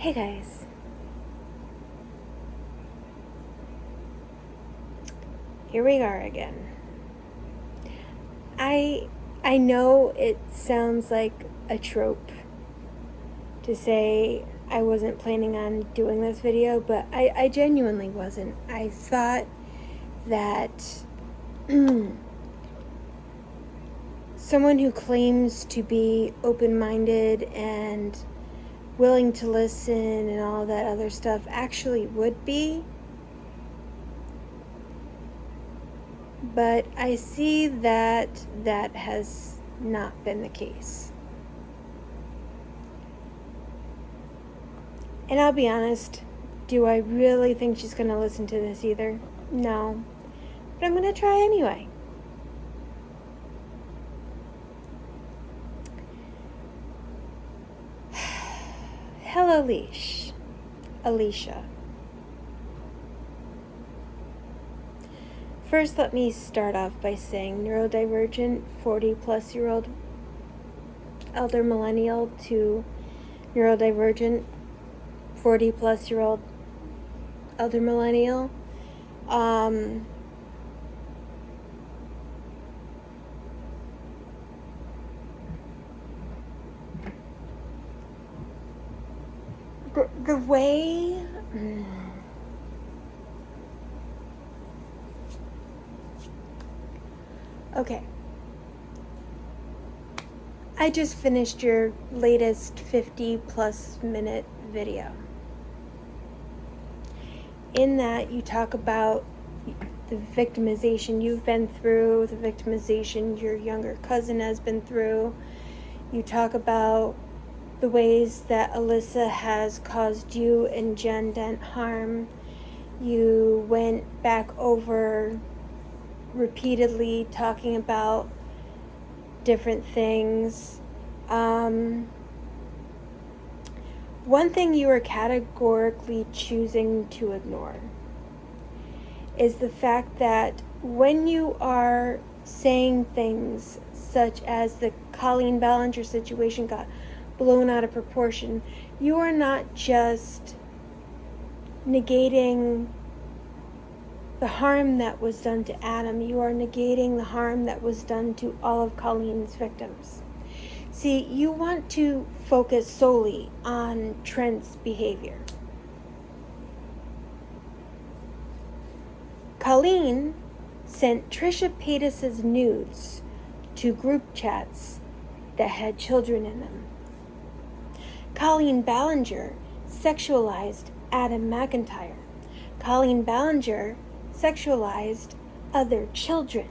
Hey guys. Here we are again. I know it sounds like a trope to say I wasn't planning on doing this video, but I genuinely wasn't. I thought that someone who claims to be open-minded and willing to listen and all that other stuff actually would be. But I see that that has not been the case. And I'll be honest, do I really think she's going to listen to this either? No. But I'm going to try anyway. Helloleesh, Alicia. First, let me start off by saying neurodivergent 40-plus-year-old elder millennial to neurodivergent 40-plus-year-old elder millennial. The way... Okay. I just finished your latest 50-plus minute video. In that, you talk about the victimization you've been through, the victimization your younger cousin has been through. You talk about the ways that Alyssa has caused you and Jen Dent harm. You went back over repeatedly talking about different things. One thing you are categorically choosing to ignore is the fact that when you are saying things such as the Colleen Ballinger situation got blown out of proportion, you are not just negating the harm that was done to Adam, you are negating the harm that was done to all of Colleen's victims. See, you want to focus solely on Trent's behavior. Colleen sent Trisha Paytas's nudes to group chats that had children in them. Colleen Ballinger sexualized Adam McIntyre. Colleen Ballinger sexualized other children.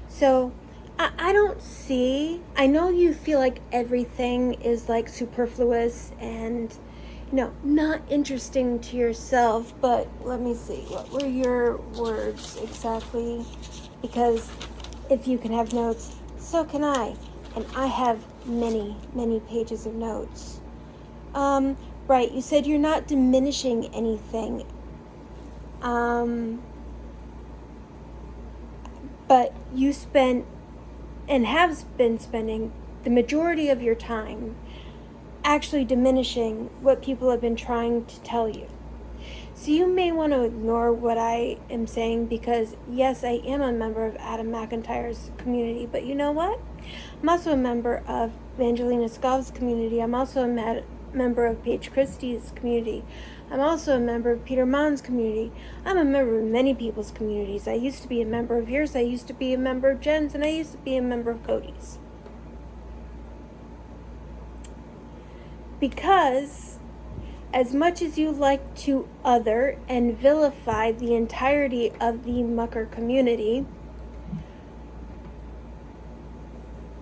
So I don't see, I know you feel like everything is like superfluous and not interesting to yourself, but let me see, what were your words exactly? Because if you can have notes, so can I, and I have many pages of notes. Right, you said you're not diminishing anything. But you spent and have been spending the majority of your time actually diminishing what people have been trying to tell you. So you may want to ignore what I am saying because, yes, I am a member of Adam McIntyre's community, but you know what? I'm also a member of Evangelina Skov's community. I'm also a member of Paige Christie's community. I'm also a member of Peter Mon's community. I'm a member of many people's communities. I used to be a member of yours. I used to be a member of Jen's, and I used to be a member of Cody's. Because as much as you like to other and vilify the entirety of the mucker community,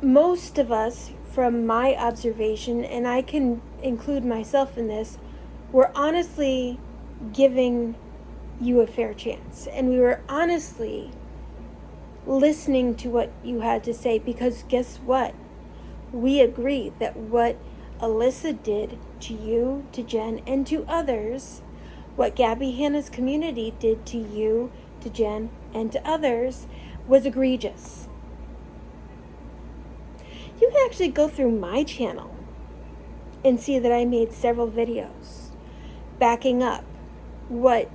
most of us, from my observation, and I can include myself in this, we're honestly giving you a fair chance. And we were honestly listening to what you had to say because guess what? We agree that what Alyssa did to you, to Jen, and to others, what Gabbie Hanna's community did to you, to Jen, and to others was egregious. You can actually go through my channel and see that I made several videos backing up what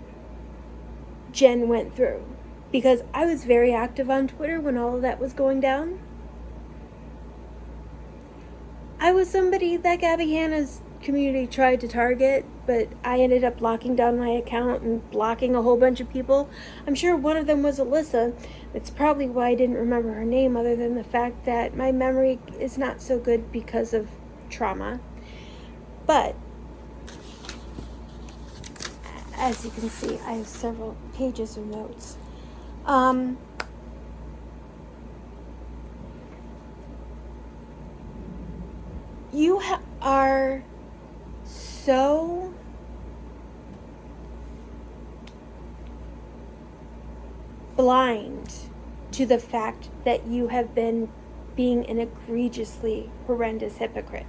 Jen went through. Because I was very active on Twitter when all of that was going down. I was somebody that Gabbie Hanna's community tried to target, but I ended up locking down my account and blocking a whole bunch of people. I'm sure one of them was Alyssa. That's probably why I didn't remember her name, other than the fact that my memory is not so good because of trauma. But as you can see, I have several pages of notes. You are so blind to the fact that you have been being an egregiously horrendous hypocrite.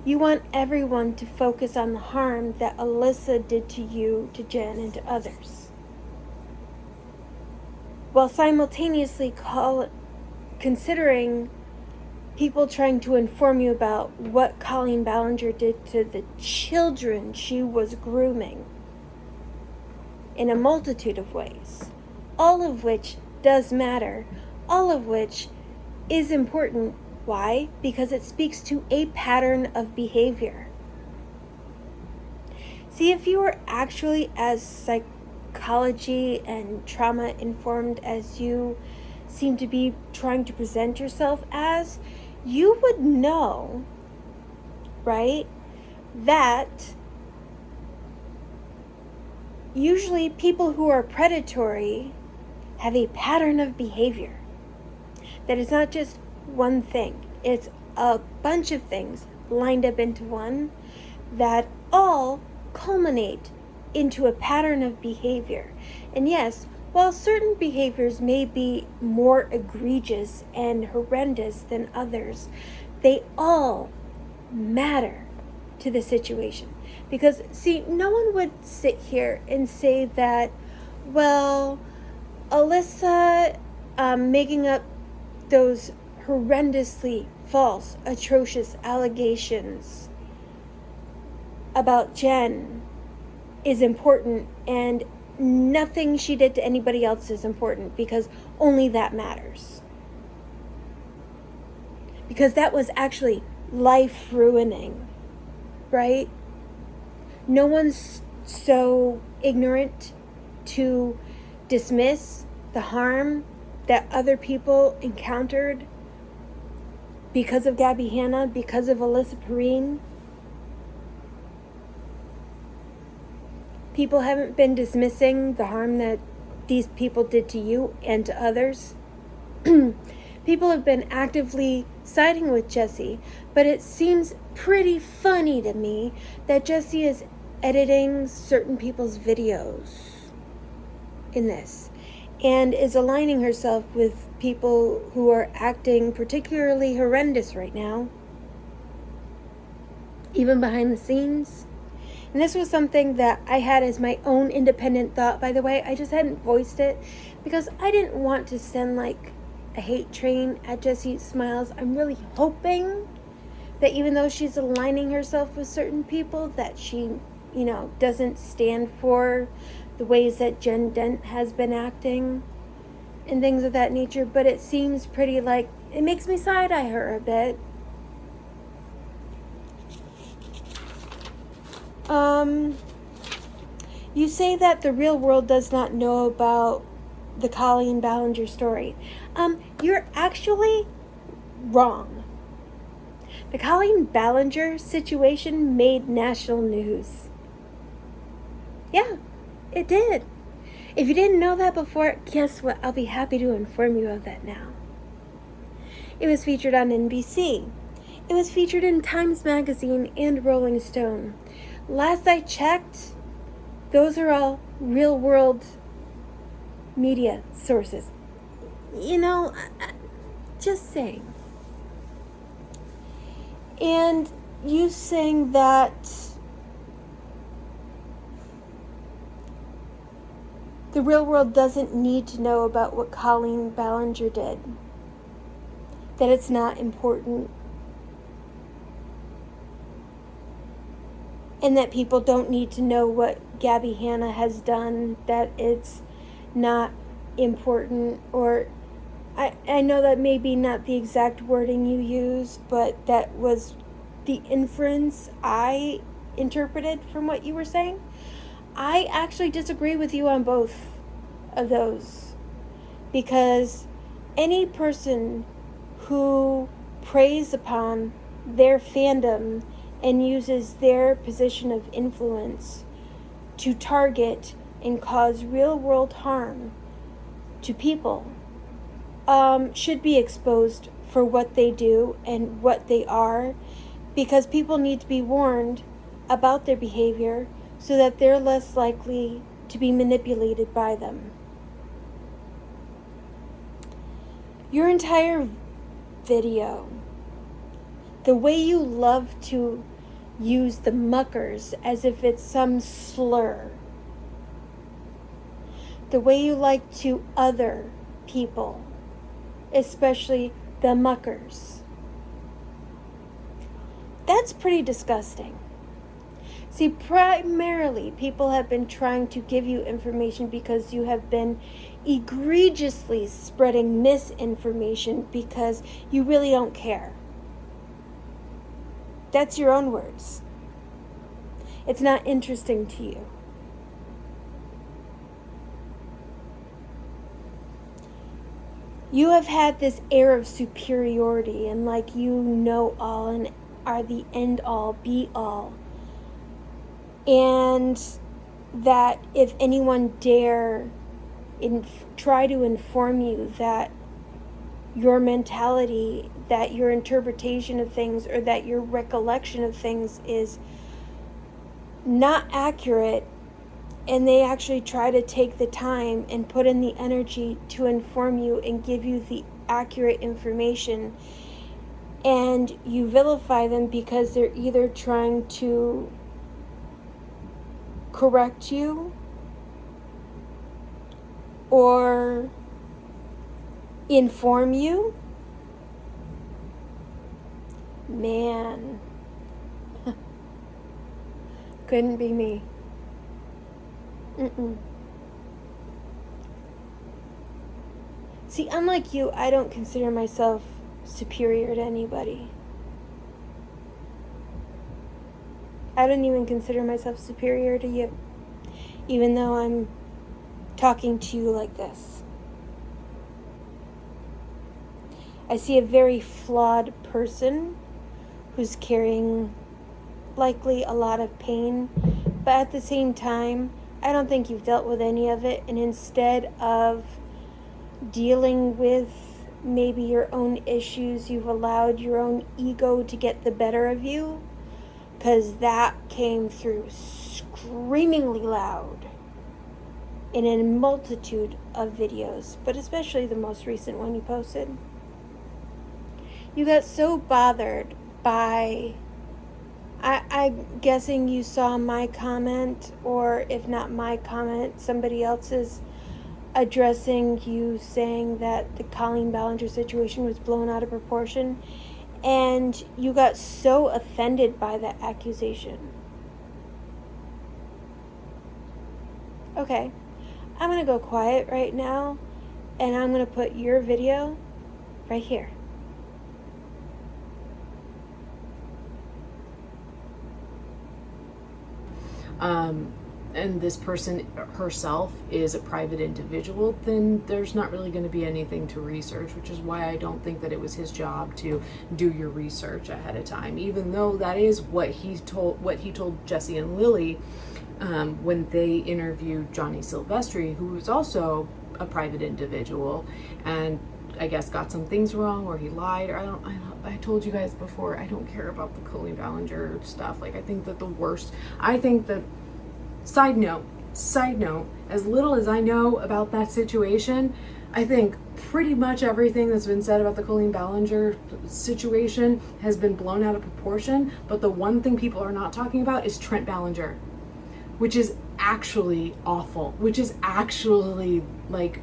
You want everyone to focus on the harm that Alyssa did to you, to Jen, and to others, while simultaneously considering people trying to inform you about what Colleen Ballinger did to the children she was grooming in a multitude of ways, all of which does matter, all of which is important. Why? Because it speaks to a pattern of behavior. See, if you were actually as psychology and trauma informed as you seem to be trying to present yourself as, you would know, right, that usually people who are predatory have a pattern of behavior. That is not just one thing. It's a bunch of things lined up into one that all culminate into a pattern of behavior. And yes, while certain behaviors may be more egregious and horrendous than others, they all matter to the situation. Because, see, no one would sit here and say that, well, Alyssa making up those horrendously false, atrocious allegations about Jen is important, and nothing she did to anybody else is important, because only that matters. Because that was actually life-ruining, right? No one's so ignorant to dismiss the harm that other people encountered because of Gabbie Hanna, because of Alyssa Perrine. People haven't been dismissing the harm that these people did to you and to others. People have been actively siding with Jessie, but it seems pretty funny to me that Jessie is editing certain people's videos in this and is aligning herself with people who are acting particularly horrendous right now, even behind the scenes. And this was something that I had as my own independent thought, by the way. I just hadn't voiced it because I didn't want to send like a hate train at Jessie Smiles. I'm really hoping that even though she's aligning herself with certain people, that she, doesn't stand for the ways that Jen Dent has been acting and things of that nature. But it seems pretty like, it makes me side-eye her a bit. You say that the real world does not know about the Colleen Ballinger story. You're actually wrong. The Colleen Ballinger situation made national news. Yeah, it did. If you didn't know that before, guess what? I'll be happy to inform you of that now. It was featured on NBC. It was featured in Times Magazine and Rolling Stone. Last I checked, those are all real-world media sources. Just saying. And you saying that the real world doesn't need to know about what Colleen Ballinger did, that it's not important. and that people don't need to know what Gabbie Hanna has done, that it's not important, or I know that may be not the exact wording you use, but that was the inference I interpreted from what you were saying. I actually disagree with you on both of those, because any person who preys upon their fandom and uses their position of influence to target and cause real world harm to people should be exposed for what they do and what they are, because people need to be warned about their behavior so that they're less likely to be manipulated by them. Your entire video, the way you love to use the muckers as if it's some slur, the way you like to other people, especially the muckers, that's pretty disgusting. See, primarily people have been trying to give you information because you have been egregiously spreading misinformation because you really don't care. That's your own words. It's not interesting to you. You have had this air of superiority and like you know all and are the end all, be all. And that if anyone dare try to inform you that your mentality, that your interpretation of things, or that your recollection of things is not accurate, and they actually try to take the time and put in the energy to inform you and give you the accurate information, and you vilify them because they're either trying to correct you or inform you, man, couldn't be me. See, unlike you, I don't consider myself superior to anybody. I don't even consider myself superior to you, even though I'm talking to you like this. I see a very flawed person who's carrying likely a lot of pain, but at the same time, I don't think you've dealt with any of it, and instead of dealing with maybe your own issues, you've allowed your own ego to get the better of you, because that came through screamingly loud in a multitude of videos, but especially the most recent one you posted. You got so bothered by, I'm guessing you saw my comment, or if not my comment, somebody else's, addressing you saying that the Colleen Ballinger situation was blown out of proportion, and you got so offended by that accusation. Okay, I'm going to go quiet right now, and I'm going to put your video right here. And this person herself is a private individual, then there's not really going to be anything to research, which is why I don't think that it was his job to do your research ahead of time, even though that is what he told Jesse and Lily when they interviewed Johnny Silvestri, who was also a private individual, and I guess got some things wrong, or he lied, or I told you guys before, I don't care about the Colleen Ballinger stuff. Like, I think that side note, as little as I know about that situation, I think pretty much everything that's been said about the Colleen Ballinger situation has been blown out of proportion, but the one thing people are not talking about is Trent Ballinger, which is actually awful, which is actually, like,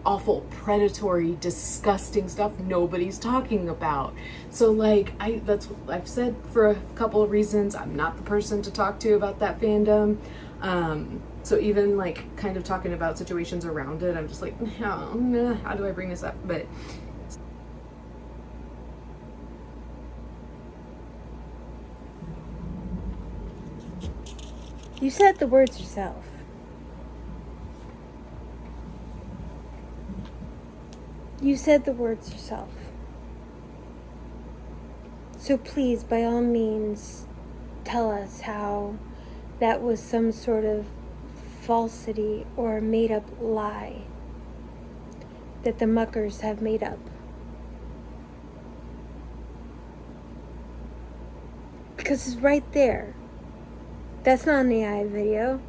awful, predatory, disgusting stuff nobody's talking about. So like, that's what I've said for a couple of reasons. I'm not the person to talk to about that fandom. So even like kind of talking about situations around it, I'm just like, no, how do I bring this up? But you said the words yourself. You said the words yourself. So please, by all means, tell us how that was some sort of falsity or made up lie that the muckers have made up. Because it's right there. That's not an AI video.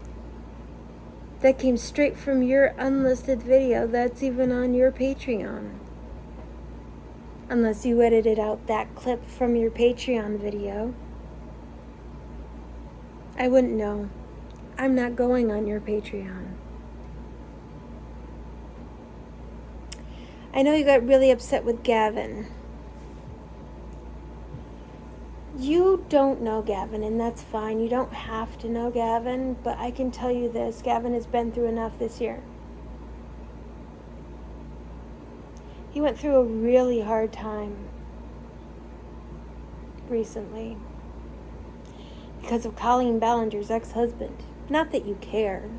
That came straight from your unlisted video that's even on your Patreon. Unless you edited out that clip from your Patreon video. I wouldn't know. I'm not going on your Patreon. I know you got really upset with Gavin. You don't know Gavin, and that's fine. You don't have to know Gavin, but I can tell you this. Gavin has been through enough this year. He went through a really hard time recently because of Colleen Ballinger's ex-husband. Not that you care,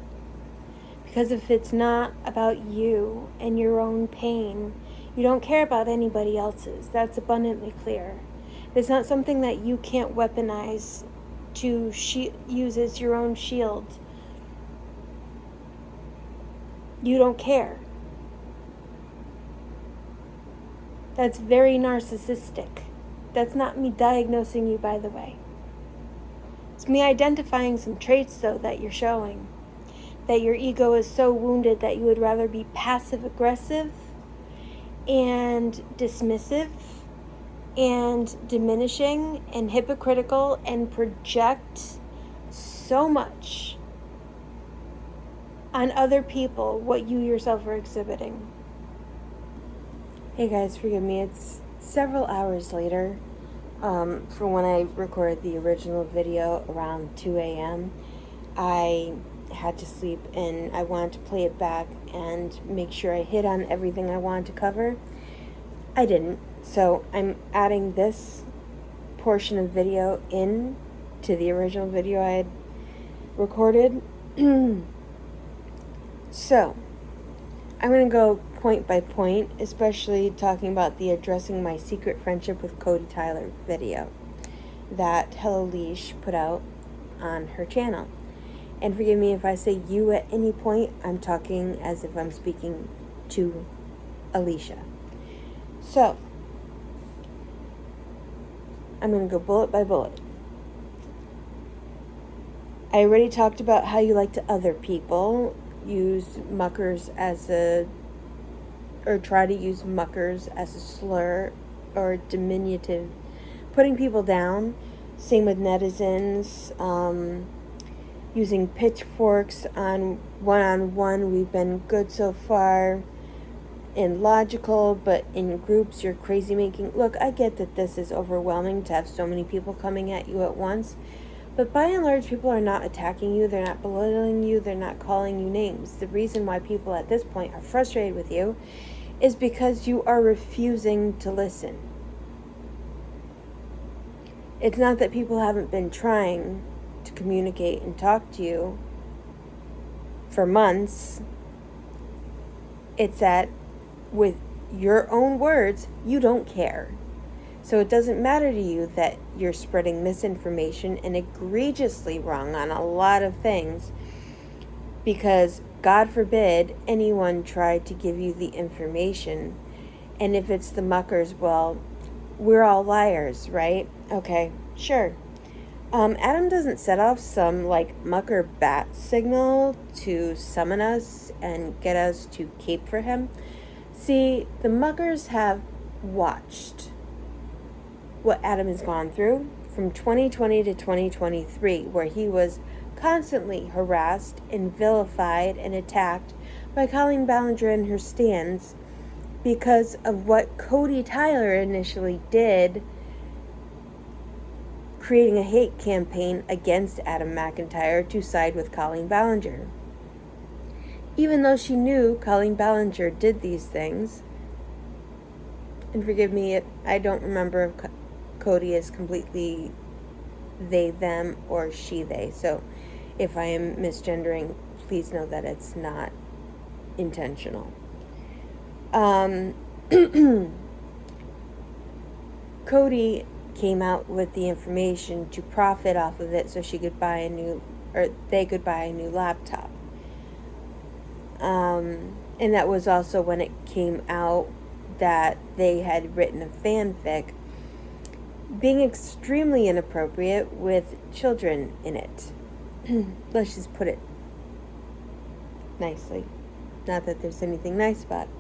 because if it's not about you and your own pain, you don't care about anybody else's. That's abundantly clear. It's not something that you can't weaponize to use as your own shield. You don't care. That's very narcissistic. That's not me diagnosing you, by the way. It's me identifying some traits, though, that you're showing. That your ego is so wounded that you would rather be passive-aggressive and dismissive and diminishing and hypocritical and project so much on other people what you yourself are exhibiting. Hey guys, forgive me, it's several hours later from when I recorded the original video around 2 a.m. I had to sleep and I wanted to play it back and make sure I hit on everything I wanted to cover. I didn't. So I'm adding this portion of video in to the original video I had recorded. So I'm going to go point by point, especially talking about the addressing my secret friendship with Cody Tyler video that Helloleesh put out on her channel. And forgive me if I say you at any point, I'm talking as if I'm speaking to Alicia. So I'm going to go bullet by bullet. I already talked about how you like to other people, use muckers try to use muckers as a slur or diminutive, putting people down. Same with netizens, using pitchforks on one-on-one. We've been good so far. In logical, but in groups you're crazy making. Look, I get that this is overwhelming to have so many people coming at you at once, but by and large people are not attacking you, they're not belittling you, they're not calling you names. The reason why people at this point are frustrated with you is because you are refusing to listen. It's not that people haven't been trying to communicate and talk to you for months. It's that with your own words, you don't care. So it doesn't matter to you that you're spreading misinformation and egregiously wrong on a lot of things, because God forbid anyone tried to give you the information. And if it's the muckers, well, we're all liars, right? Okay, sure. Adam doesn't set off some like mucker bat signal to summon us and get us to cape for him. See, the muckers have watched what Adam has gone through from 2020 to 2023, where he was constantly harassed and vilified and attacked by Colleen Ballinger and her stands because of what Cody Tyler initially did, creating a hate campaign against Adam McIntyre to side with Colleen Ballinger. Even though she knew Colleen Ballinger did these things, and forgive me, I don't remember if Cody is completely they, them, or she, they. So if I am misgendering, please know that it's not intentional. Cody came out with the information to profit off of it so she could buy a new, or they could buy a new laptop. And that was also when it came out that they had written a fanfic being extremely inappropriate with children in it. Let's just put it nicely. Not that there's anything nice about it.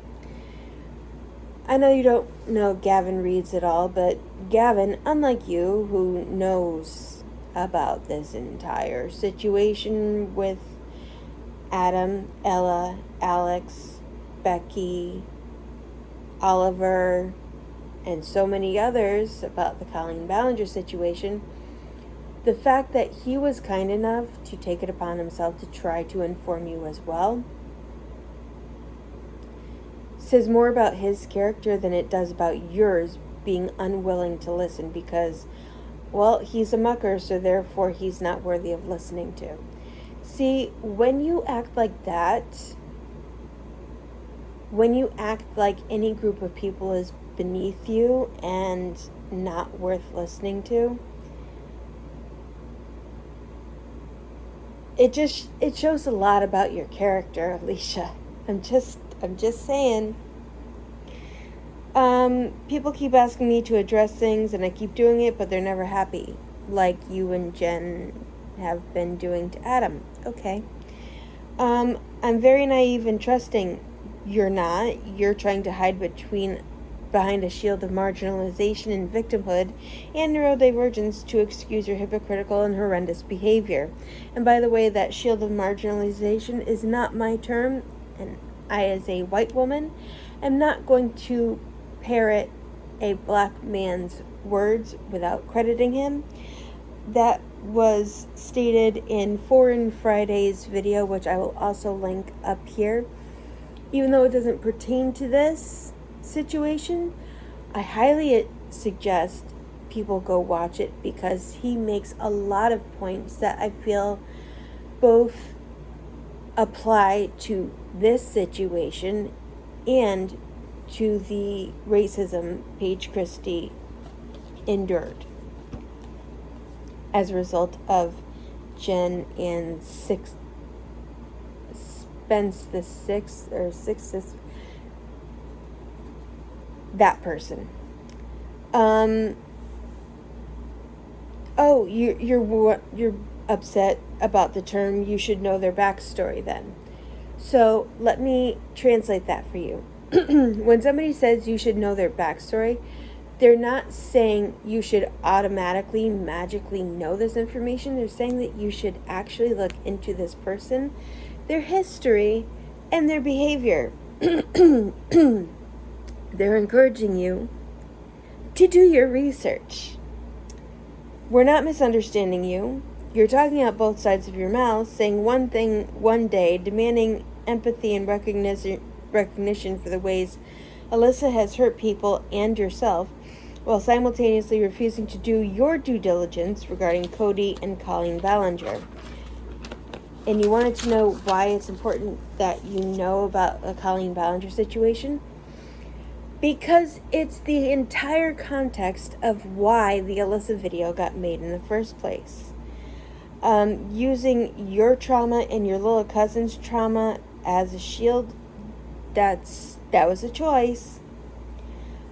I know you don't know Gavin Reeds at all, but Gavin, unlike you, who knows about this entire situation with Adam, Ella, Alex, Becky, Oliver, and so many others about the Colleen Ballinger situation, the fact that he was kind enough to take it upon himself to try to inform you as well says more about his character than it does about yours being unwilling to listen because, well, he's a mucker, so therefore he's not worthy of listening to. See, when you act like that, when you act like any group of people is beneath you and not worth listening to, it shows a lot about your character, Alicia. I'm just saying. People keep asking me to address things and I keep doing it, but they're never happy, like you and Jen have been doing to Adam. Okay. I'm very naive and trusting. You're not. You're trying to hide behind a shield of marginalization and victimhood and neurodivergence to excuse your hypocritical and horrendous behavior. And by the way, that shield of marginalization is not my term, and I, as a white woman, am not going to parrot a black man's words without crediting him. That was stated in Foreign Friday's video, which I will also link up here. Even though it doesn't pertain to this situation, I highly suggest people go watch it because he makes a lot of points that I feel both apply to this situation and to the racism Paige Christie endured as a result of Jen and Spence the Sixth, that person. Oh, you're upset about the term "you should know their backstory" then. So let me translate that for you. When somebody says you should know their backstory, they're not saying you should automatically, magically know this information. They're saying that you should actually look into this person, their history, and their behavior. They're encouraging you to do your research. We're not misunderstanding you. You're talking out both sides of your mouth, saying one thing one day, demanding empathy and recognition for the ways Alyssa has hurt people and yourself, while simultaneously refusing to do your due diligence regarding Cody and Colleen Ballinger. And you wanted to know why it's important that you know about the Colleen Ballinger situation? Because it's the entire context of why the Alyssa video got made in the first place. Using your trauma and your little cousin's trauma as a shield, that was a choice.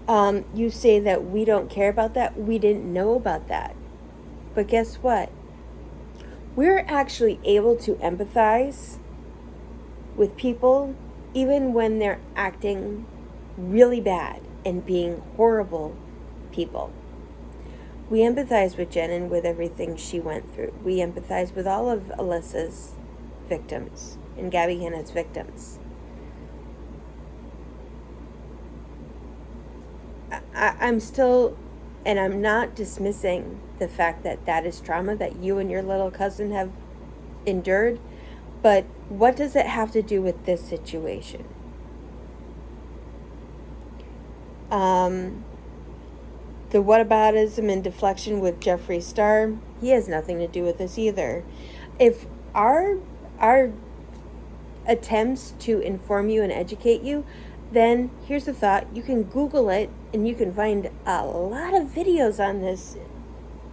You say that we don't care about that. We didn't know about that. But guess what? We're actually able to empathize with people even when they're acting really bad and being horrible people. We empathize with Jen and with everything she went through. We empathize with all of Alyssa's victims and Gabbie Hanna's victims. I'm still, and I'm not dismissing the fact that that is trauma that you and your little cousin have endured, but what does it have to do with this situation? The whataboutism and deflection with Jeffree Star, he has nothing to do with this either. If our attempts to inform you and educate you, then here's the thought: you can Google it and you can find a lot of videos on this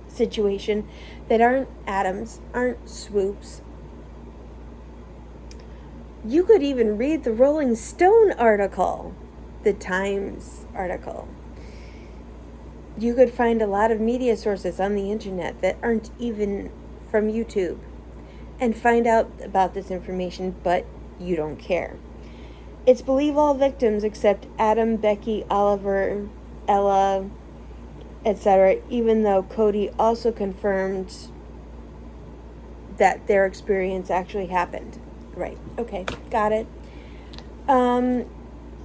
situation that aren't Adams, aren't swoops. You could even read the Rolling Stone article, the Times article. You could find a lot of media sources on the internet that aren't even from YouTube and find out about this information, but you don't care. It's believe all victims except Adam, Becky, Oliver, Ella, etc., even though Cody also confirmed that their experience actually happened. Right, okay, got it.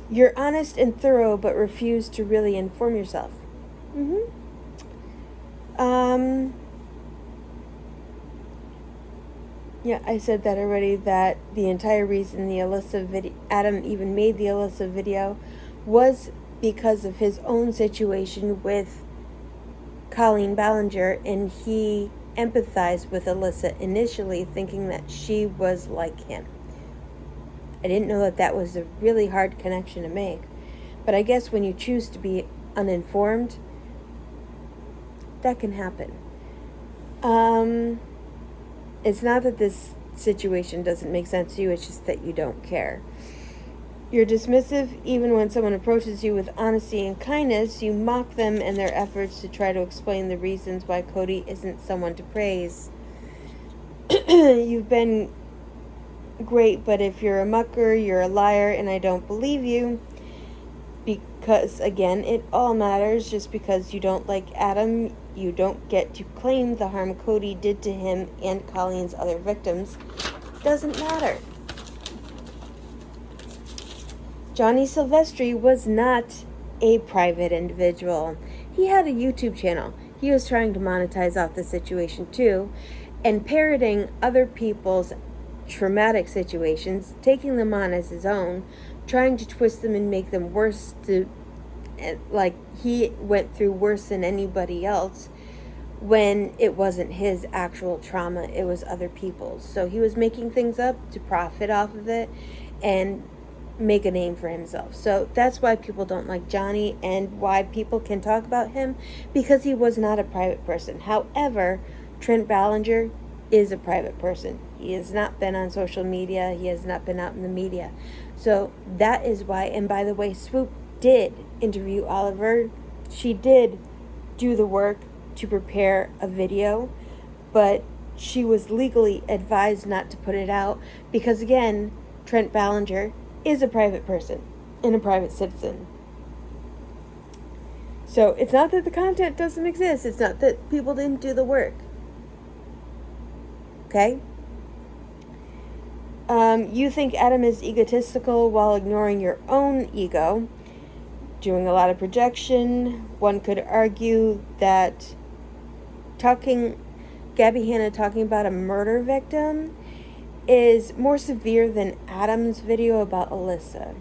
You're honest and thorough, but refuse to really inform yourself. Yeah, I said that already, that the entire reason the Adam even made the Alyssa video was because of his own situation with Colleen Ballinger, and he empathized with Alyssa initially, thinking that she was like him. I didn't know that that was a really hard connection to make, but I guess when you choose to be uninformed, that can happen. It's not that this situation doesn't make sense to you, it's just that you don't care. You're dismissive even when someone approaches you with honesty and kindness. You mock them and their efforts to try to explain the reasons why Cody isn't someone to praise. You've been great, but if you're a mucker, you're a liar, and I don't believe you. Because, again, it all matters. Just because you don't like Adam, you don't get to claim the harm Cody did to him and Colleen's other victims. Doesn't matter. Johnny Silvestri was not a private individual. He had a YouTube channel. He was trying to monetize off the situation too, and parroting other people's traumatic situations, taking them on as his own, trying to twist them and make them worse, like he went through worse than anybody else, when it wasn't his actual trauma, it was other people's. So he was making things up to profit off of it and make a name for himself. So that's why people don't like Johnny, and why people can talk about him, because he was not a private person. However, Trent Ballinger is a private person. He has not been on social media. He has not been out in the media. So that is why. And by the way, Swoop did interview Oliver. She did do the work to prepare a video, but she was legally advised not to put it out because, again, Trent Ballinger is a private person and a private citizen. So it's not that the content doesn't exist. It's not that people didn't do the work. Okay? You think Adam is egotistical while ignoring your own ego, doing a lot of projection. One could argue that Gabbie Hanna talking about a murder victim is more severe than Adam's video about Alyssa.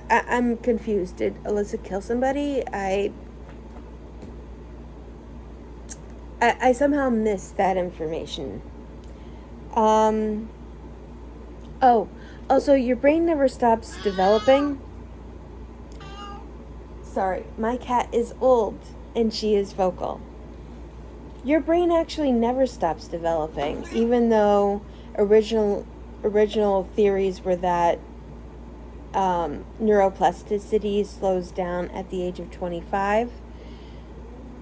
I'm confused. Did Alyssa kill somebody? I somehow missed that information. Oh, also, your brain never stops developing. Sorry, my cat is old and she is vocal. Your brain actually never stops developing, even though original theories were that neuroplasticity slows down at the age of 25.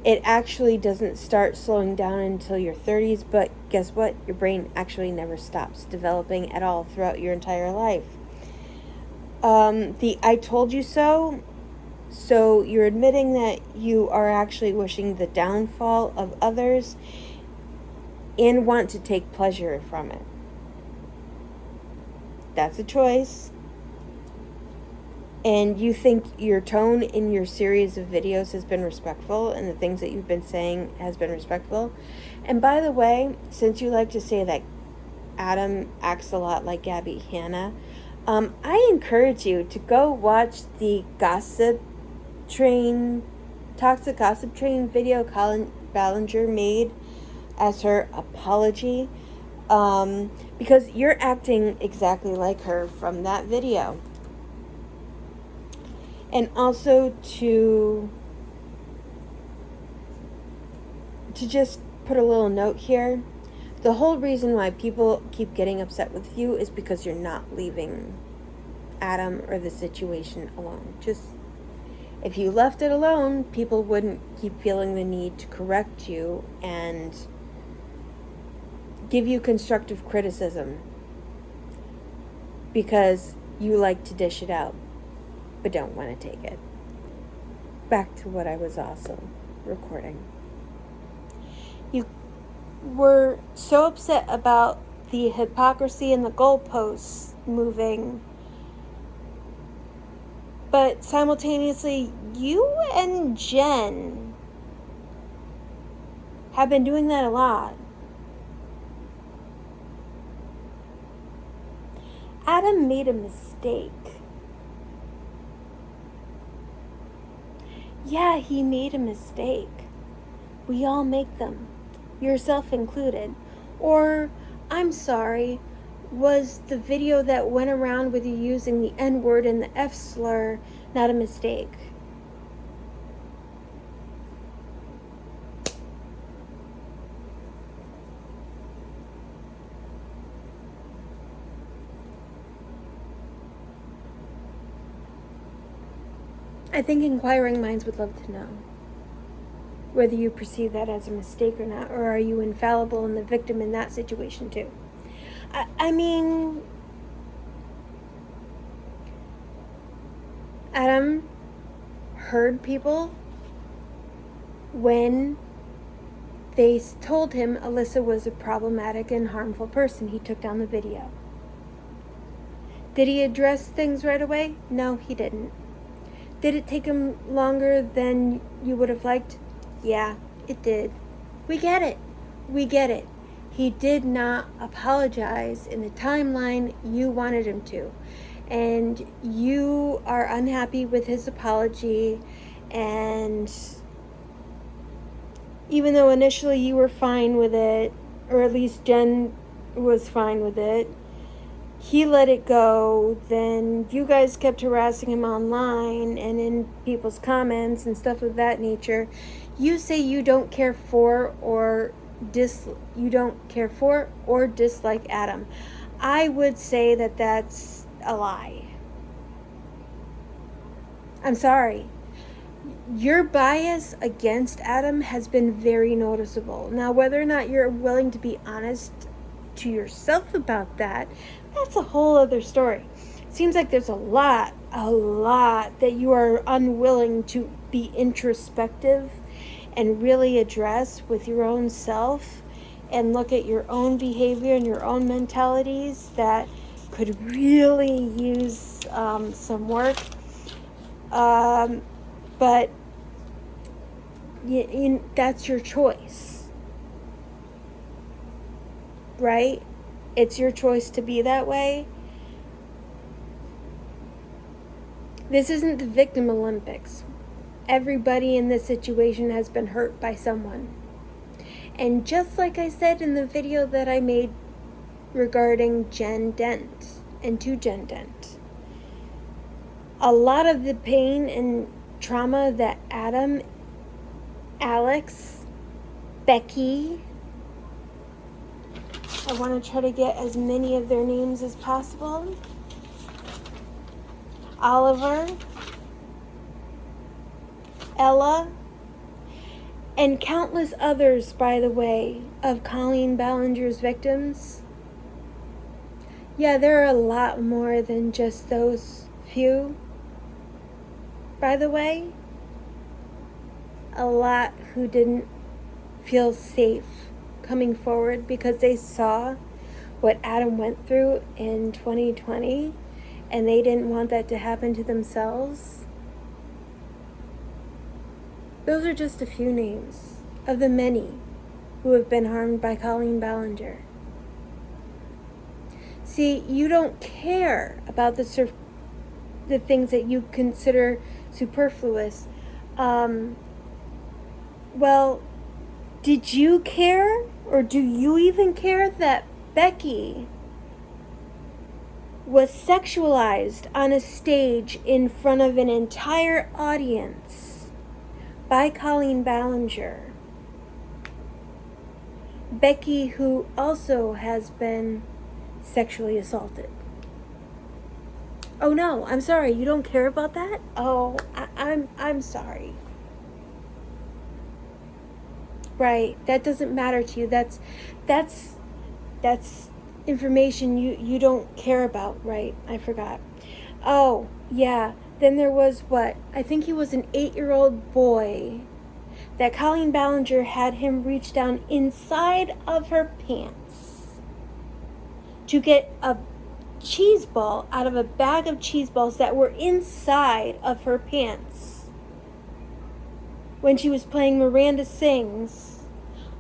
It actually doesn't start slowing down until your 30s, but guess what? Your brain actually never stops developing at all throughout your entire life. The I told you so. So you're admitting that you are actually wishing the downfall of others and want to take pleasure from it. That's a choice. and you think your tone in your series of videos has been respectful and the things that you've been saying has been respectful. And by the way, since you like to say that Adam acts a lot like Gabbie Hanna, I encourage you to go watch the Toxic Gossip Train video Colin Ballinger made as her apology, because you're acting exactly like her from that video. And also to just put a little note here, the whole reason why people keep getting upset with you is because you're not leaving Adam or the situation alone. Just, if you left it alone, people wouldn't keep feeling the need to correct you and give you constructive criticism, because you like to dish it out but don't want to take it. Back to what I was also recording. You were so upset about the hypocrisy and the goalposts moving, but simultaneously, you and Jen have been doing that a lot. Adam made a mistake. Yeah, he made a mistake. We all make them, yourself included. Or, I'm sorry, was the video that went around with you using the N-word and the F slur not a mistake? I think inquiring minds would love to know whether you perceive that as a mistake or not, or are you infallible and the victim in that situation too? I mean, Adam heard people when they told him Alyssa was a problematic and harmful person. He took down the video. Did he address things right away? No, he didn't. Did it take him longer than you would have liked? Yeah, it did. We get it. We get it. He did not apologize in the timeline you wanted him to. And you are unhappy with his apology. And even though initially you were fine with it, or at least Jen was fine with it, he let it go. Then you guys kept harassing him online and in people's comments and stuff of that nature. You say you don't care for or dislike Adam. I would say that that's a lie. I'm sorry. Your bias against Adam has been very noticeable. Now, whether or not you're willing to be honest to yourself about that, that's a whole other story. Seems like there's a lot that you are unwilling to be introspective and really address with your own self and look at your own behavior and your own mentalities that could really use some work. But that's your choice, right? It's your choice to be that way. This isn't the victim Olympics. Everybody in this situation has been hurt by someone. And just like I said in the video that I made regarding Jen Dent and to Jen Dent, a lot of the pain and trauma that Adam, Alex, Becky, I want to try to get as many of their names as possible, Oliver, Ella, and countless others, by the way, of Colleen Ballinger's victims. Yeah, there are a lot more than just those few, by the way. A lot who didn't feel safe coming forward because they saw what Adam went through in 2020 and they didn't want that to happen to themselves. Those are just a few names of the many who have been harmed by Colleen Ballinger. See, you don't care about the things that you consider superfluous. Well, did you care, or do you even care that Becky was sexualized on a stage in front of an entire audience by Colleen Ballinger? Becky, who also has been sexually assaulted. Oh no, I'm sorry, you don't care about that? Oh, I'm sorry. Right, that doesn't matter to you. That's information you don't care about, right? I forgot. Oh, yeah. Then there was I think he was an 8-year-old boy that Colleen Ballinger had him reach down inside of her pants to get a cheese ball out of a bag of cheese balls that were inside of her pants when she was playing Miranda Sings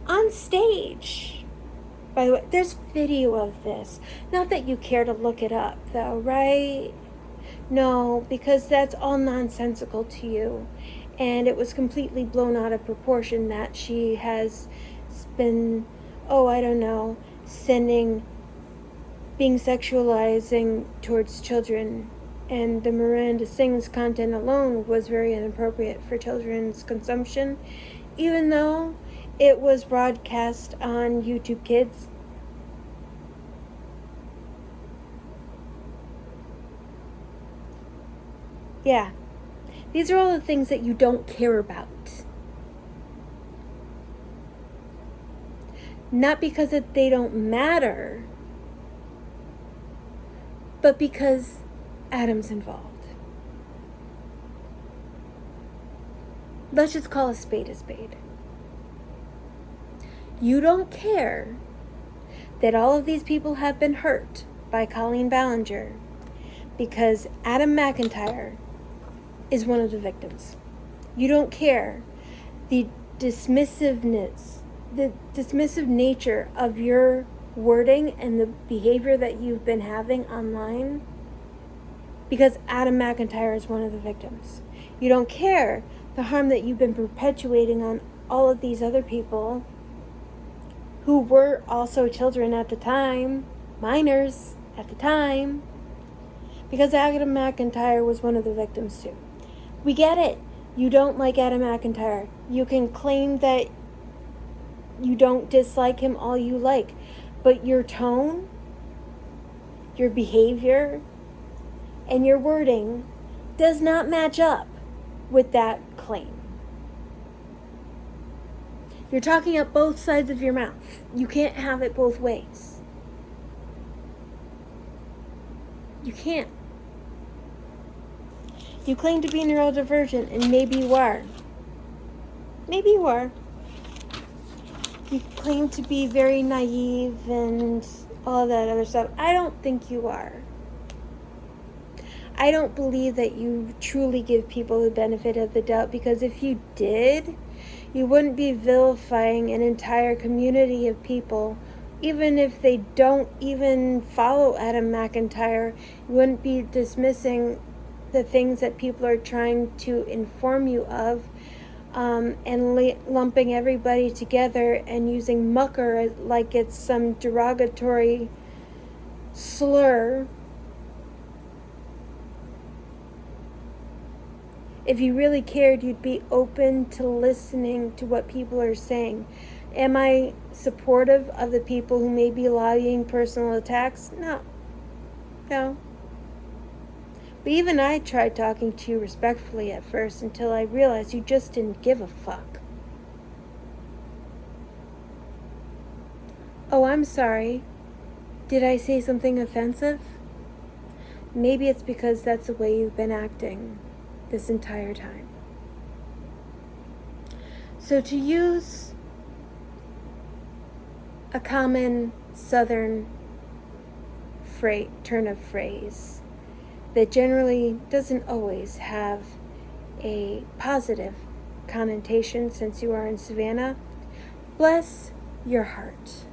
on stage. By the way, there's video of this. Not that you care to look it up, though, right? No, because that's all nonsensical to you. And it was completely blown out of proportion that she has been, being sexualizing towards children. And the Miranda Sings content alone was very inappropriate for children's consumption, even though it was broadcast on YouTube Kids. Yeah. These are all the things that you don't care about. Not because they don't matter, but because Adam's involved. Let's just call a spade a spade. You don't care that all of these people have been hurt by Colleen Ballinger because Adam McIntyre is one of the victims. You don't care the dismissive nature of your wording and the behavior that you've been having online because Adam McIntyre is one of the victims. You don't care the harm that you've been perpetuating on all of these other people who were also children at the time, minors at the time, because Adam McIntyre was one of the victims too. We get it. You don't like Adam McIntyre. You can claim that you don't dislike him all you like, but your tone, your behavior, and your wording does not match up with that claim. You're talking up both sides of your mouth. You can't have it both ways. You can't. You claim to be neurodivergent, and maybe you are. Maybe you are. You claim to be very naive and all that other stuff. I don't think you are. I don't believe that you truly give people the benefit of the doubt, because if you did, you wouldn't be vilifying an entire community of people. Even if they don't even follow Adam McIntyre, you wouldn't be dismissing the things that people are trying to inform you of, and lumping everybody together and using mucker like it's some derogatory slur. If you really cared, you'd be open to listening to what people are saying. Am I supportive of the people who may be lobbying personal attacks? No. But even I tried talking to you respectfully at first until I realized you just didn't give a fuck. Oh, I'm sorry. Did I say something offensive? Maybe it's because that's the way you've been acting this entire time. So to use a common Southern turn of phrase, that generally doesn't always have a positive connotation since you are in Savannah. Bless your heart.